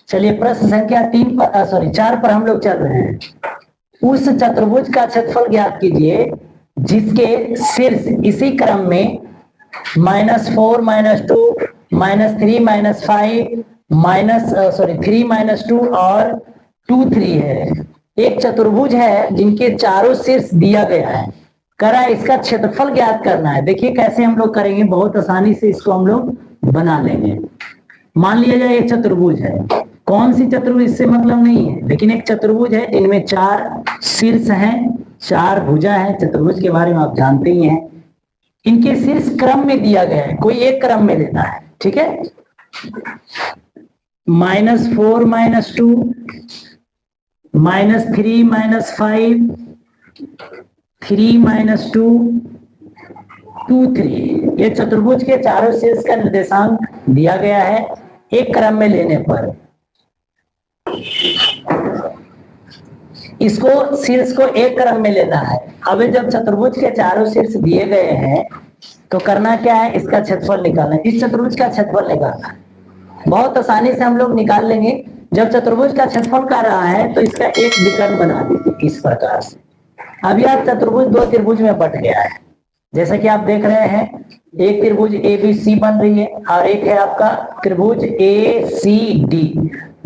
चलिए प्रश्न संख्या 4 पर हम लोग चल रहे हैं। उस चतुर्भुज का क्षेत्रफल ज्ञात कीजिए जिसके शीर्ष इसी क्रम में -4 -2 -3 -5 3 -2 और 2 3 है। एक चतुर्भुज है जिनके चारों शीर्ष दिया गया है, करा इसका क्षेत्रफल ज्ञात करना है। देखिए कैसे हम लोग करेंगे, बहुत आसानी से इसको हम लोग बना लेंगे। मान लिया जाए एक चतुर्भुज है, कौन सी चतुर्भुज इससे मतलब नहीं है, लेकिन एक चतुर्भुज है जिनमें 4 शीर्ष हैं, 4 भुजा है। चतुर्भुज के बारे में आप जानते ही हैं। इनके शीर्ष क्रम में दिया गया है, कोई एक क्रम में लेना है, ठीक है। -4 -2 -3 -5 3 -2 2 3, ये चतुर्भुज के चारों शीर्ष का निर्देशांक दिया गया है एक क्रम में लेने पर। इसको शीर्ष को एक क्रम में लेना है। अब जब चतुर्भुज के चारों शीर्ष दिए गए हैं तो करना क्या है, इसका क्षेत्रफल निकालना है। इस चतुर्भुज का क्षेत्रफल निकालना है, बहुत आसानी से हम लोग निकाल लेंगे। जब चतुर्भुज का क्षेत्रफल कर रहा है तो इसका एक विकर्ण बना दीजिए इस प्रकार से। अब यह चतुर्भुज 2 त्रिभुज में बट गया है, जैसा कि आप देख रहे हैं। एक त्रिभुज ABC बन रही है और एक है आपका त्रिभुज ACD।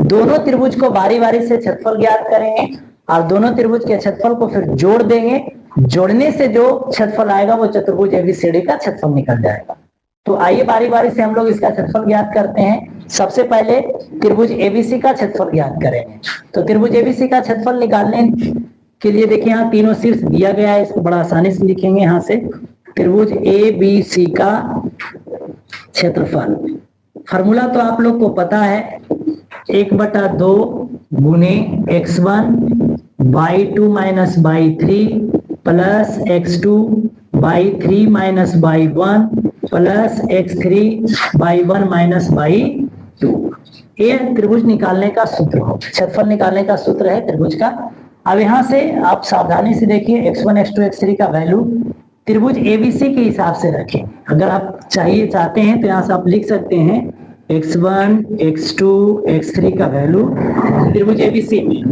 दोनों त्रिभुज को बारी बारी से क्षेत्रफल ज्ञात करेंगे और दोनों त्रिभुज के क्षेत्रफल को फिर जोड़ देंगे। जोड़ने से जो क्षेत्रफल आएगा वो चतुर्भुज ABCD का क्षेत्रफल निकल जाएगा। तो आइए बारी बारी से हम लोग इसका क्षेत्रफल ज्ञात करते हैं। सबसे पहले त्रिभुज ABC का क्षेत्रफल ज्ञात करेंगे। तो त्रिभुज ABC का क्षेत्रफल निकालने के लिए देखिए यहाँ तीनों शीर्ष दिया गया है, इसको बड़ा आसानी से लिखेंगे। यहाँ से त्रिभुज ABC का क्षेत्रफल, फॉर्मूला तो आप लोग को पता है, 1/2 गुने x1/2 - y3 plus x2/3 - y1 plus x3/1 - y2। ये त्रिभुज निकालने का सूत्र हो, क्षेत्रफल निकालने का सूत्र है त्रिभुज का। अब यहाँ से आप सावधानी से देखिए, x1 x2 x3 का वैल्यू त्रिभुज ABC के हिसाब से रखें। अगर आप चाहते हैं तो यहाँ से आप लिख सकते हैं x1 x2 x3 का वैल्यू त्रिभुज ABC में।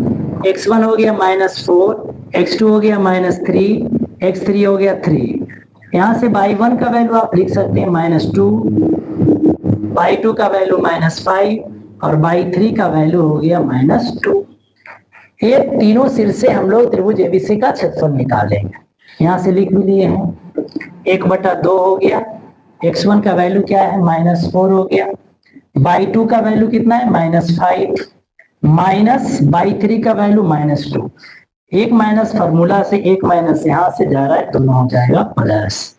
x1 हो गया -4, x2 हो गया -3, x3 हो गया 3। यहाँ से y1 का वैल्यू आप लिख सकते हैं -2, y2 का वैल्यू -5 और y3 का वैल्यू हो गया -2। ये तीनों सिर से हम लोग त्रिभुज ABC का क्षेत्रफल निकालेंगे। यहाँ से लिख भी लिए हैं, 1/2 हो गया, x1 का वैल्यू क्या है -4 हो गया, y2 का वैल्यू कितना है -5, माइनस y3 का वैल्यू -2। एक माइनस फॉर्मूला से एक माइनस यहाँ से जा रहा है, दोनों हो जाएगा प्लस।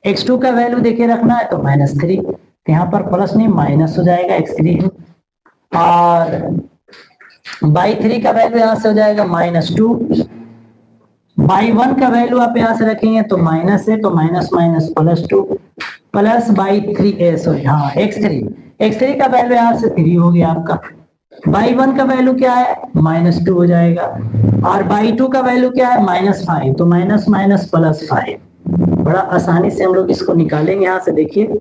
x2 का वैल्यू देखिए रखना है तो -3, यहाँ पर प्लस नहीं माइनस हो जाएगा x3। और y3 का वैल्यू यहाँ से हो जाएगा -2। y1 का वैल्यू आप यहाँ से रखेंगे तो माइनस है, तो माइनस माइनस +2 प्लस x3 का वैल्यू यहाँ से 3 हो गया आपका। y1 का वैल्यू क्या है -2 हो जाएगा और y2 का वैल्यू क्या है -5, तो माइनस माइनस +5। बड़ा आसानी से हम लोग इसको निकालेंगे। यहाँ से देखिए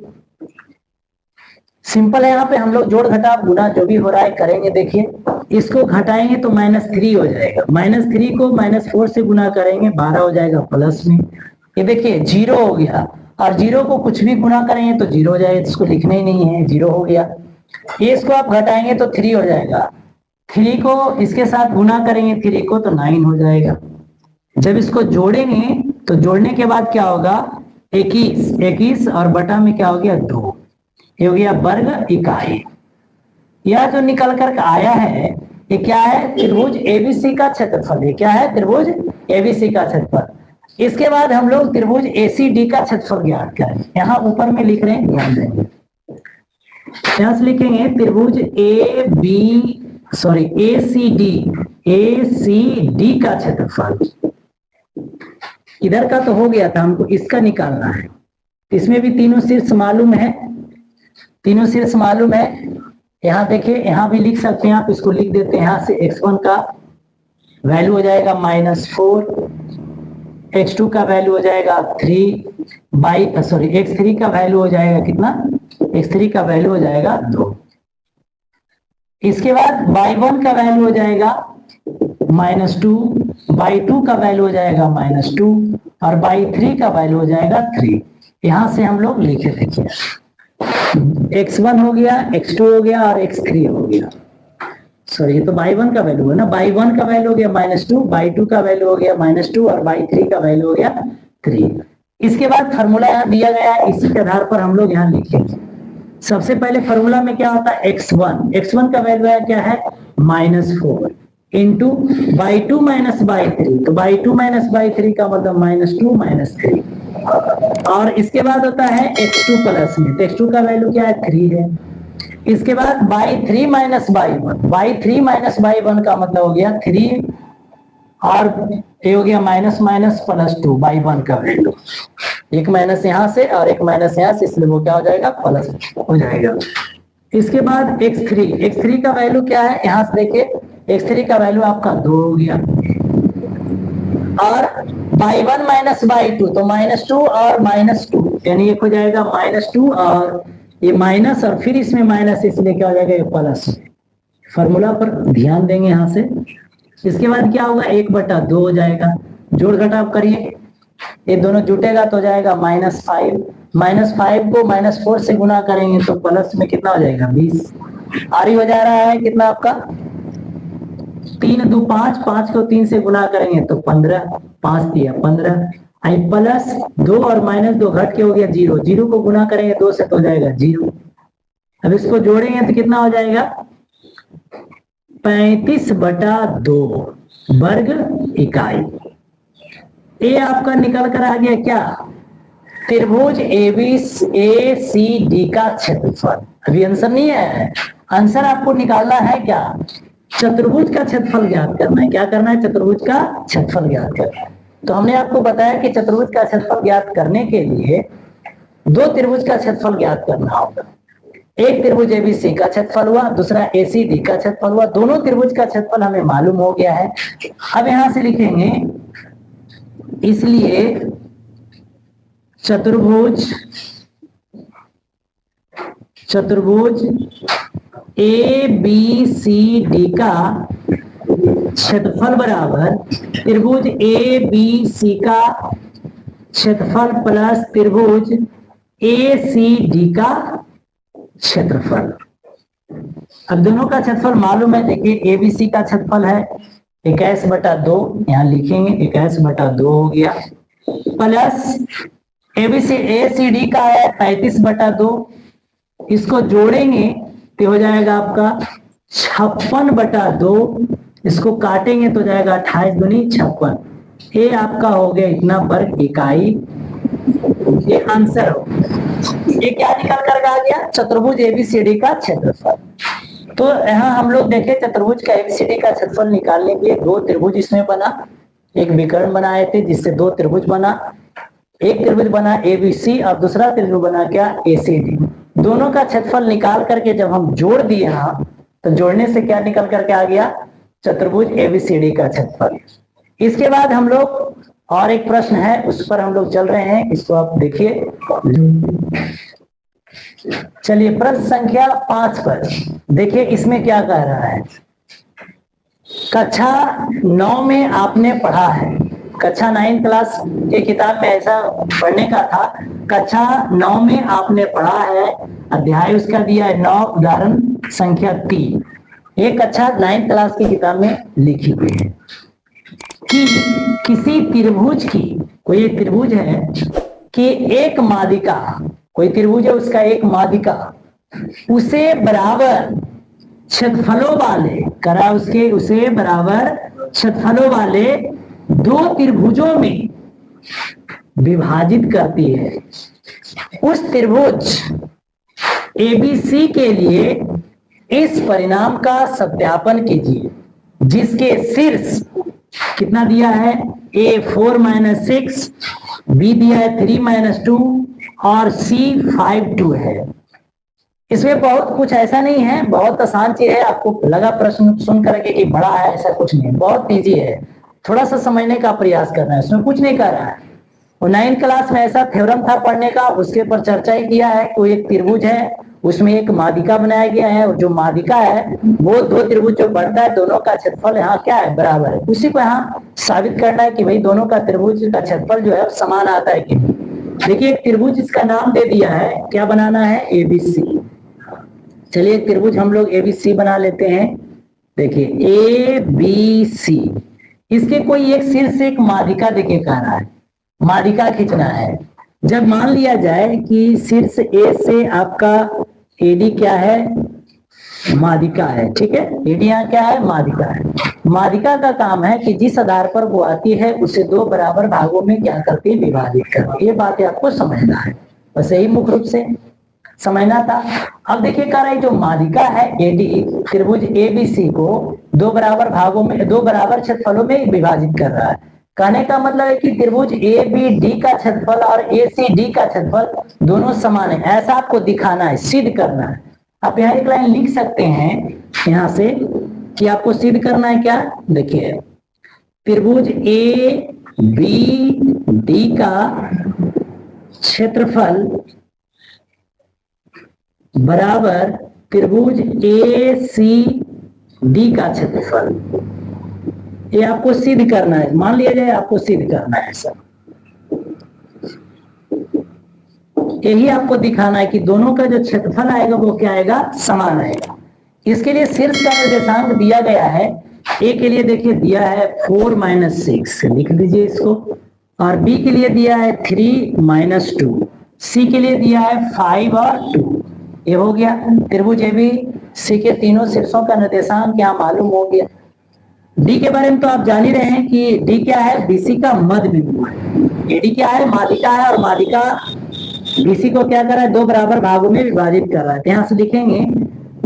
सिंपल है, यहाँ पे हम लोग जोड़ घटाव गुणा जो भी हो रहा है करेंगे। देखिए इसको घटाएंगे तो -3 हो जाएगा, -3 को -4 से गुना करेंगे 12 हो जाएगा प्लस में। ये देखिए 0 हो गया और 0 को कुछ भी गुना करेंगे तो 0 हो जाएगा, इसको लिखना ही नहीं है, 0 हो गया। ये इसको आप घटाएंगे तो 3 हो जाएगा, 3 को इसके साथ गुना करेंगे 3 को तो 9 हो जाएगा। जब इसको जोड़ेंगे तो जोड़ने के बाद क्या होगा 21 और बटा में क्या हो गया 2, ये हो गया वर्ग इकाई। यह जो निकल कर आया है ये क्या है त्रिभुज ABC का क्षेत्रफल। ये क्या है त्रिभुज ABC का क्षेत्रफल। इसके बाद हम लोग त्रिभुज ACD का क्षेत्रफल ज्ञात करें। यहाँ ऊपर में लिख रहे हैं, ध्यान देंगे। यहाँ से लिखेंगे त्रिभुज ACD का क्षेत्रफल। इधर का तो हो गया था, हमको इसका निकालना है। इसमें भी तीनों शीर्ष मालूम है, तीनों शीर्ष मालूम है। यहाँ देखिए यहाँ भी लिख सकते हैं आप, इसको लिख देते हैं। यहाँ से x1 का वैल्यू हो जाएगा -4, x2 का वैल्यू हो जाएगा 3, x3 का वैल्यू हो जाएगा कितना, x3 का वैल्यू हो जाएगा 2। इसके बाद y1 का वैल्यू हो जाएगा -2, y2 का वैल्यू हो जाएगा -2 और y3 का वैल्यू हो जाएगा 3। यहां से हम लोग लिखे देखिए, x1 हो गया, x2 हो गया और x3 हो गया। सॉरी, ये तो y1 का वैल्यू है ना, y1 का वैल्यू हो गया -2, y2 का वैल्यू हो गया -2 और y3 का वैल्यू हो गया 3। इसके बाद फार्मूला यहाँ दिया गया है, इसी के आधार पर हम लोग यहाँ लिखेंगे। सबसे पहले फार्मूला में क्या होता है, x1 का वैल्यू है क्या है -4 इंटू y2 माइनस y3, तो y2 माइनस y3 का मतलब -2 -3 और इसके बाद होता है x2 प्लस में, तो x2 का वैल्यू क्या है 3 है। इसके बाद y3 माइनस y1 का मतलब हो गया 3 और ये हो गया माइनस माइनस +2 y1 का वैल्यू, एक माइनस यहाँ से और एक माइनस यहाँ से, इसलिए वो क्या हो जाएगा प्लस हो जाएगा। इसके बाद x3 का वैल्यू क्या है, यहाँ से देखिए x3 का वैल्यू आपका 2 हो गया और y1 माइनस y2 तो -2 और -2 यानी एक हो जाएगा -2 और ये माइनस और फिर इसमें माइनस, इसलिए क्या हो जाएगा ये प्लस। फार्मूला पर ध्यान देंगे यहाँ से। इसके बाद क्या होगा 1/2 हो जाएगा, जोड़ घटाव करिए, ये दोनों जुटेगा तो हो जाएगा -5, -5 को -4 से गुना करेंगे तो प्लस में कितना हो जाएगा 20। आरी हो जा रहा है कितना आपका 3 2 5, 5 को 3 से गुना करेंगे तो 15, 5 दिया 15, आई +2 और -2 घट के हो गया 0, 0 को गुना करेंगे 2 से तो हो जाएगा 0। अब इसको जोड़ेंगे तो कितना हो जाएगा 35/2 वर्ग इकाई। ये आपका निकल कर आ गया क्या, त्रिभुज ABCD का क्षेत्रफल। अभी आंसर नहीं है, आंसर आपको निकालना है क्या, चतुर्भुज का क्षेत्रफल ज्ञात करना है। क्या करना है, चतुर्भुज का क्षेत्रफल ज्ञात करना है। तो हमने आपको बताया कि चतुर्भुज का क्षेत्रफल ज्ञात करने के लिए दो त्रिभुज का क्षेत्रफल ज्ञात करना होगा। एक त्रिभुज ABC का क्षेत्रफल हुआ, दूसरा ACD का क्षेत्रफल हुआ। दोनों त्रिभुज का क्षेत्रफल हमें मालूम हो गया है। अब यहां से लिखेंगे, इसलिए चतुर्भुज ABCD का क्षेत्रफल बराबर त्रिभुज ABC का क्षेत्रफल प्लस त्रिभुज ACD का क्षेत्रफल। अब दोनों का क्षेत्रफल मालूम है, देखिए ABC का क्षेत्रफल है 21/2, यहां लिखेंगे 21/2 हो गया, प्लस ACD का है 35/2, इसको जोड़ेंगे तो हो जाएगा आपका 56/2, इसको काटेंगे तो जाएगा 28 दूनी 56। ये आपका हो गया इतना वर्ग इकाई, ये आंसर हो। ये क्या निकल कर आ गया, चतुर्भुज ABCD का क्षेत्रफल। तो यहाँ हम लोग देखें चतुर्भुज का ABCD का क्षेत्रफल निकालने के लिए दो त्रिभुज इसमें बना, एक विकर्ण बनाए थे जिससे दो त्रिभुज बना, एक त्रिभुज बना ABC और दूसरा त्रिभुज बना क्या ACD। दोनों का क्षेत्रफल निकाल करके जब हम जोड़ दिए यहाँ, तो जोड़ने से क्या निकल करके आ गया, चतुर्भुज ABCD का क्षेत्रफल। इसके बाद हम लोग और एक प्रश्न है उस पर हम लोग चल रहे हैं, इसको आप देखिए। चलिए प्रश्न संख्या 5 पर देखिए, इसमें क्या कह रहा है। कक्षा 9 में आपने पढ़ा है, कक्षा 9 क्लास के किताब में ऐसा पढ़ने का था, कक्षा 9 में आपने पढ़ा है, अध्याय उसका दिया है 9, उदाहरण संख्या 3। ये कक्षा 9 क्लास की किताब में लिखी हुई है कि किसी त्रिभुज की, कोई एक त्रिभुज है कि एक मादिका, कोई त्रिभुज है उसका एक मादिका, उसे बराबर क्षेत्रफलों वाले करा उसके उसे बराबर क्षेत्रफलों वाले दो त्रिभुजों में विभाजित करती है। उस त्रिभुज ABC के लिए इस परिणाम का सत्यापन कीजिए, जिसके शीर्ष कितना दिया है, A 4 - 6, B दिया है 3 - 2 और C 5 2 है। इसमें बहुत कुछ ऐसा नहीं है, बहुत आसान चीज है। आपको लगा प्रश्न सुन करके कि बड़ा है, ऐसा कुछ नहीं, बहुत इजी है, थोड़ा सा समझने का प्रयास करना है, उसमें कुछ नहीं कर रहा है। और 9 क्लास में ऐसा थ्योरम था पढ़ने का, उसके ऊपर चर्चा ही किया है। कोई एक त्रिभुज है, उसमें एक माध्यिका बनाया गया है, और जो माध्यिका है वो दो त्रिभुज जो बनता है दोनों का क्षेत्रफल यहाँ क्या है, बराबर है। उसी को यहाँ साबित करना है कि भाई दोनों का त्रिभुज का क्षेत्रफल जो है समान आता है कि नहीं। देखिए एक त्रिभुज इसका नाम दे दिया है, क्या बनाना है, एबीसी। चलिए एक त्रिभुज हम लोग एबीसी बना लेते हैं। देखिए ए बी सी, इसके कोई एक शीर्ष से एक माध्यिका देके कह रहा है, माध्यिका खींचना है। जब मान लिया जाए कि शीर्ष ए से आपका एडी क्या है, माध्यिका है, ठीक है, एडी यहाँ क्या है, माध्यिका है। माध्यिका का काम है कि जिस आधार पर वो आती है उसे दो बराबर भागों में क्या करती है, विभाजित करती है। ये बात आपको समझना है, बस यही मुख्य रूप से समझना था। अब देखिए कह रहा है जो माध्यिका है एडी त्रिभुज एबीसी को दो बराबर भागों में, दो बराबर क्षेत्रफलों में विभाजित कर रहा है। कहने का मतलब है कि त्रिभुज ए बी डी का क्षेत्रफल और ए सी डी का क्षेत्रफल दोनों समान है, ऐसा आपको दिखाना है, सिद्ध करना है। आप यहाँ एक लाइन लिख सकते हैं यहाँ से कि आपको सिद्ध करना है क्या, देखिए त्रिभुज ए बी डी का क्षेत्रफल बराबर त्रिभुज ए सी डी का क्षेत्रफल, ये आपको सिद्ध करना है। मान लिया जाए आपको सिद्ध करना है सर, यही आपको दिखाना है कि दोनों का जो क्षेत्रफल आएगा वो क्या आएगा, समान आएगा। इसके लिए शीर्ष का निर्देशांक दिया गया है। ए के लिए देखिए दिया है 4 - 6, लिख दीजिए इसको, और बी के लिए दिया है 3 - 2, सी के लिए दिया है 5 और 2। ये हो गया त्रिभुज एबी सी के तीनों शीर्षों का निर्देशांक यहाँ मालूम हो गया। डी के बारे में तो आप जान ही रहे हैं कि डी क्या है, बीसी का मध्य बिंदु है। एडी क्या है, माध्यिका है, और माध्यिका बीसी को क्या कर रहा है, दो बराबर भागों में विभाजित कर रहा है। तो यहां से लिखेंगे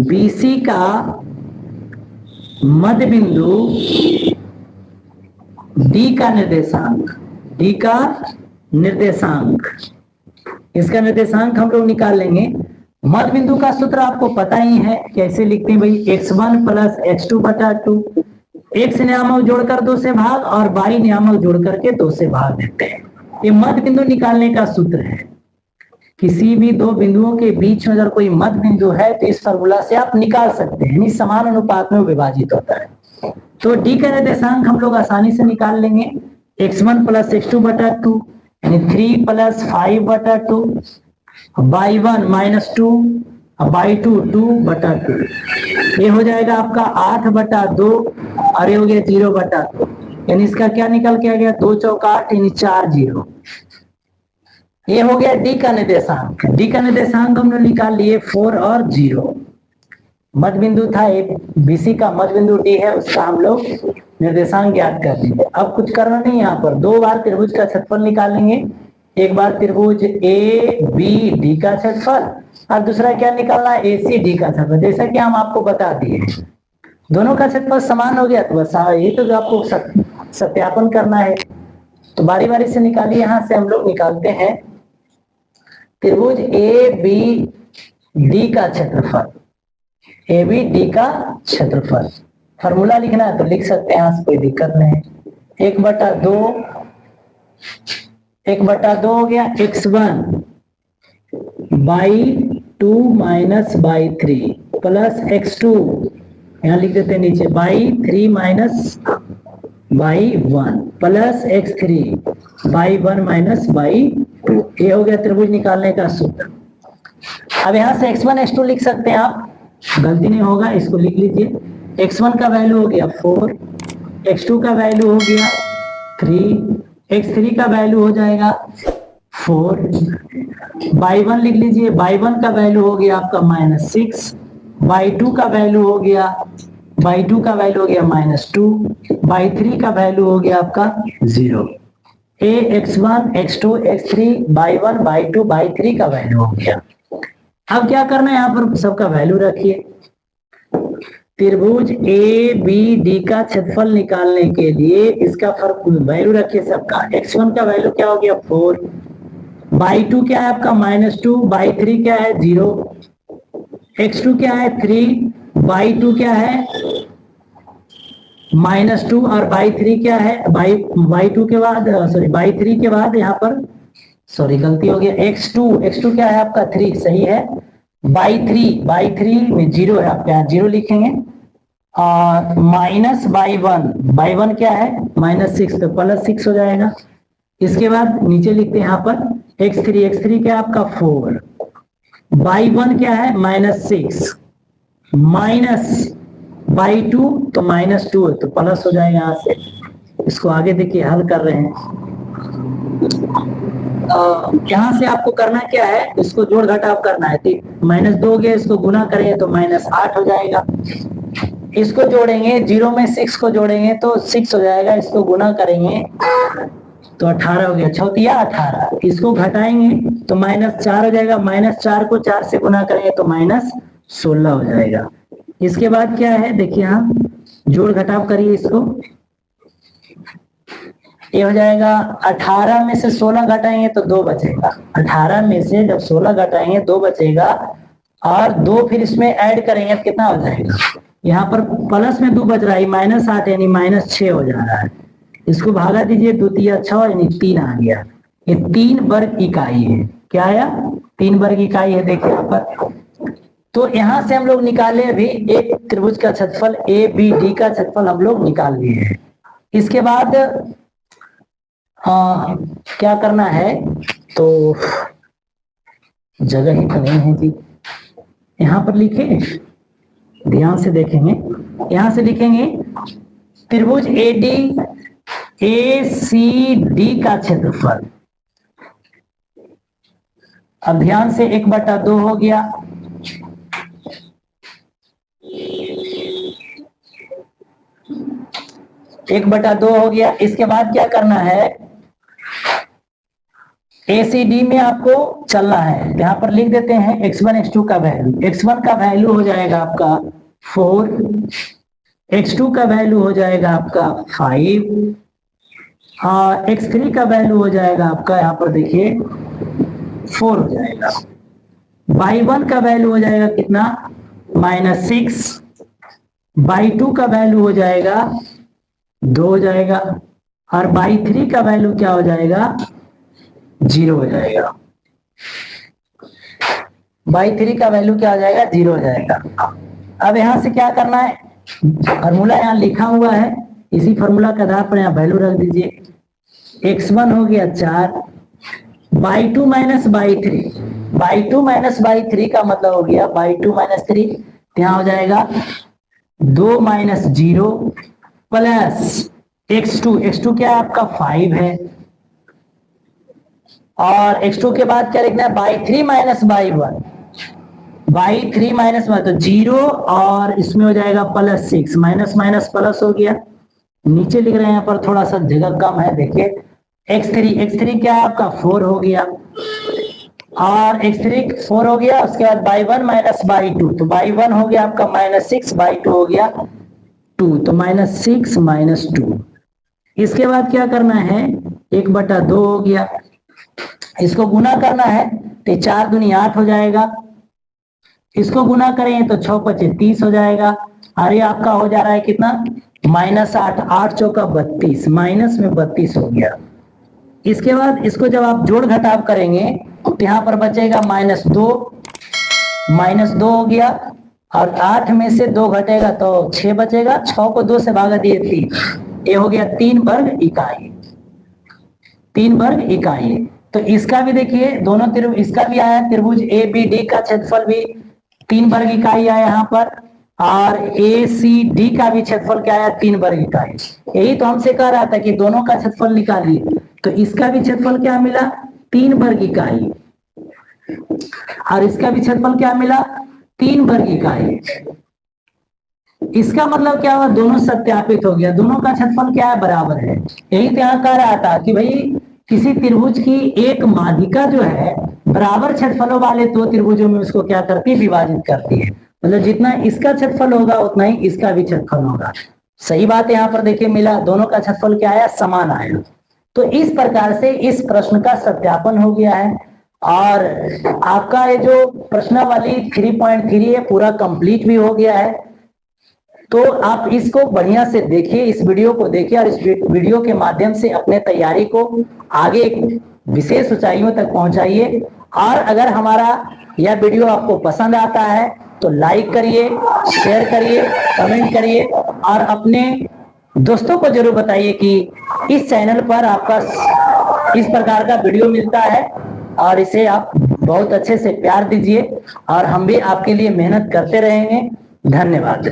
बीसी का मध्य बिंदु डी का निर्देशांक, डी का निर्देशांक, इसका निर्देशांक हम लोग निकाल लेंगे। मध्य बिंदु का सूत्र आपको पता ही है, कैसे लिखते हैं भाई, x1 + x2 बटा 2, x नियामक जोड़कर 2 से भाग और y नियामक जोड़ करके 2 से भाग देते हैं। ये मध्य बिंदु निकालने का सूत्र है। किसी भी दो बिंदुओं के बीच में अगर कोई मध्य बिंदु है तो इस फार्मूला से आप निकाल सकते हैं, यानी समान अनुपात में विभाजित होता है। तो डी का निर्देशांक हम लोग आसानी से निकाल लेंगे, x1 + x2 बटा 2, यानी 3 + 5 बटा 2, y1 - 2, y2 2 बटा 2। ये हो जाएगा आपका 8 बटा 2, और ये हो गया 0 बटा 2, यानी इसका क्या निकल के आ गया, 2 चौका 8, यानी 4 0। ये हो गया डी का निर्देशांक। डी का निर्देशांक हमने निकाल लिए 4 और 0। मध्य बिंदु था एक, बीसी का मध्य बिंदु डी है, उसका हम लोग निर्देशांक ज्ञात कर लेंगे। अब कुछ करना नहीं, यहाँ पर दो बार त्रिभुज का क्षेत्रफल निकालेंगे। एक बार त्रिभुज ए बी डी का क्षेत्रफल, और दूसरा क्या निकालना है, ए सी डी का क्षेत्रफल। जैसा कि हम आपको बता दिए दोनों का क्षेत्रफल समान हो गया, तो बस ये तो आपको सत्यापन करना है। तो बारी बारी से निकालिए, यहाँ से हम लोग निकालते हैं त्रिभुज ए बी डी का क्षेत्रफल, ए बी डी का क्षेत्रफल। फॉर्मूला लिखना है तो लिख सकते हैं, यहाँ से कोई दिक्कत नहीं। 1/2 हो गया, x1 by2 - by3 plus x2, यहाँ लिख देते हैं नीचे, by3 - by1 plus x3 by1 - by2। ये हो गया त्रिभुज निकालने का सूत्र। अब यहाँ से x1 x2 लिख सकते हैं आप, गलती नहीं होगा, इसको लिख लीजिए। x1 का वैल्यू हो गया 4, x2 का वैल्यू हो गया 3, x3 का वैल्यू हो जाएगा 4, y1 लिख लीजिए, y1 का वैल्यू हो गया आपका -6, y2 का वैल्यू हो गया -2, y3 का वैल्यू हो गया आपका 0। x1 x2 x3 y1 y2 y3 का वैल्यू हो गया। अब क्या करना है, यहाँ पर सबका वैल्यू रखिए। त्रिभुज ए बी डी का क्षेत्रफल निकालने के लिए इसका वैल्यू रखिए सबका। x1 का वैल्यू क्या हो गया 4, y2 क्या है आपका -2, y3 क्या है 0, x2 क्या है 3, y2 क्या है -2, और y3 क्या है, y2 के बाद y3 के बाद यहाँ पर गलती हो गया, x2 क्या है आपका 3, सही है। बाई थ्री में जीरो है, आप यहाँ जीरो लिखेंगे, और माइनस बाई वन क्या है -6, तो +6 हो जाएगा। इसके बाद नीचे लिखते हैं यहाँ पर x3 क्या है आपका 4, बाई वन क्या है -6, माइनस बाई टू तो -2 है, तो प्लस हो जाएगा यहाँ से। इसको आगे देखिए हल कर रहे हैं, यहाँ से आपको करना क्या है, इसको जोड़ घटाव करना है। तो -2 गया, इसको गुना करेंगे तो -8 हो जाएगा। इसको जोड़ेंगे, 0 में 6 को जोड़ेंगे तो 6 हो जाएगा, इसको गुना करेंगे तो 18 हो गया, चौथिया 18। इसको घटाएंगे तो -4 हो जाएगा, -4 को 4 से गुना करेंगे तो -16 हो जाएगा। इसके बाद क्या है देखिए, हम जोड़ घटाव करिए इसको, ये हो जाएगा 18 में से 16 घटाएंगे तो 2 बचेगा, 18 में से जब 16 घटाएंगे 2 बचेगा, और 2 फिर इसमें ऐड करेंगे तो कितना हो जाएगा, यहाँ पर प्लस में 2 बच रहा है, -8 यानी -6 हो जा रहा है। इसको भागा दीजिए, 2 तिया 6 यानी 3 आ गया। ये 3 वर्ग इकाई है, क्या आया 3 वर्ग इकाई है, देखिए यहाँ पर। तो यहाँ से हम लोग निकाले अभी एक त्रिभुज का क्षेत्रफल ABD का क्षेत्रफल हम लोग निकाल लिए हैं। इसके बाद क्या करना है, तो जगह ही तो नहीं है जी, यहाँ पर लिखे, ध्यान से देखेंगे, यहां से लिखेंगे त्रिभुज ACD का क्षेत्रफल। अब ध्यान से 1/2 हो गया, हो गया। इसके बाद क्या करना है, ACD में आपको चलना है, यहाँ पर लिख देते हैं x1 x2 का वैल्यू। x1 का वैल्यू हो जाएगा आपका 4, x2 का वैल्यू हो जाएगा आपका 5, और x3 का वैल्यू हो जाएगा आपका, यहाँ पर देखिए 4 हो जाएगा। बाई वन का वैल्यू हो जाएगा कितना, -6, बाई टू का वैल्यू हो जाएगा 2 हो जाएगा, और बाई थ्री का वैल्यू क्या हो जाएगा, 0 हो जाएगा। बाई थ्री का वैल्यू क्या हो जाएगा, 0 हो जाएगा। अब यहां से क्या करना है, फॉर्मूला यहाँ लिखा हुआ है, इसी फॉर्मूला के आधार पर यहाँ वैल्यू रख दीजिए। x1 हो गया 4, by two minus by three, by two minus by three का मतलब हो गया बाई टू माइनस 3, यहाँ हो जाएगा 2 - 0 प्लस x2 क्या है आपका 5 है, और x2 के बाद क्या लिखना है, by three minus by one, by three minus one तो 0, और इसमें हो जाएगा +6, माइनस माइनस प्लस हो गया। नीचे लिख रहे हैं यहाँ पर थोड़ा सा जगह कम है, देखिए x3 क्या है आपका 4 हो गया, और x3 4 हो गया। उसके बाद by one minus by two, तो बाई वन हो गया आपका -6, बाई टू हो गया 2, तो -6 - 2। इसके बाद क्या करना है, 1/2 हो गया, इसको गुना करना है तो 4 दूनी 8 हो जाएगा, इसको गुना करें तो 6 × 5 = 30 हो जाएगा। अरे आपका हो जा रहा है कितना, -8, 8 चौका 32, माइनस में 32 हो गया। इसके बाद इसको जब आप जोड़ घटाव करेंगे तो यहाँ पर बचेगा -2 हो गया, और 8 में से 2 घटेगा तो 6 बचेगा, 6 को 2 से भागा दिए 3, ये हो गया 3 वर्ग इकाई, 3 वर्ग इकाई। तो इसका भी देखिए दोनों त्रिभुज, इसका भी आया त्रिभुज ABD का क्षेत्रफल भी 3 वर्ग इकाई आया यहाँ पर, और ACD का भी क्षेत्रफल क्या आया, 3 वर्ग इकाई। यही तो हमसे कह रहा था कि दोनों का क्षेत्रफल निकालिए, तो इसका भी क्षेत्रफल क्या मिला, 3 वर्ग इकाई, और इसका भी क्षेत्रफल क्या मिला, 3 वर्ग इकाई। इसका मतलब क्या हुआ, दोनों सत्यापित हो गया, दोनों का क्षेत्रफल क्या है, बराबर है। यही तो यहाँ कह रहा था कि भाई किसी त्रिभुज की एक माध्यिका जो है बराबर क्षेत्रफलों वाले 2 त्रिभुजों में उसको क्या करती है, विभाजित करती है। मतलब जितना इसका क्षेत्रफल होगा उतना ही इसका भी क्षेत्रफल होगा। सही बात यहाँ पर देखिए मिला, दोनों का क्षेत्रफल क्या आया, समान आया। तो इस प्रकार से इस प्रश्न का सत्यापन हो गया है, और आपका ये जो प्रश्नावली 3.3 है पूरा कंप्लीट भी हो गया है। तो आप इसको बढ़िया से देखिए, इस वीडियो को देखिए, और इस वीडियो के माध्यम से अपने तैयारी को आगे विशेष ऊंचाइयों तक पहुंचाइए। और अगर हमारा यह वीडियो आपको पसंद आता है तो लाइक करिए, शेयर करिए, कमेंट करिए और अपने दोस्तों को जरूर बताइए कि इस चैनल पर आपका इस प्रकार का वीडियो मिलता है और इसे आप बहुत अच्छे से प्यार दीजिए और हम भी आपके लिए मेहनत करते रहेंगे। धन्यवाद।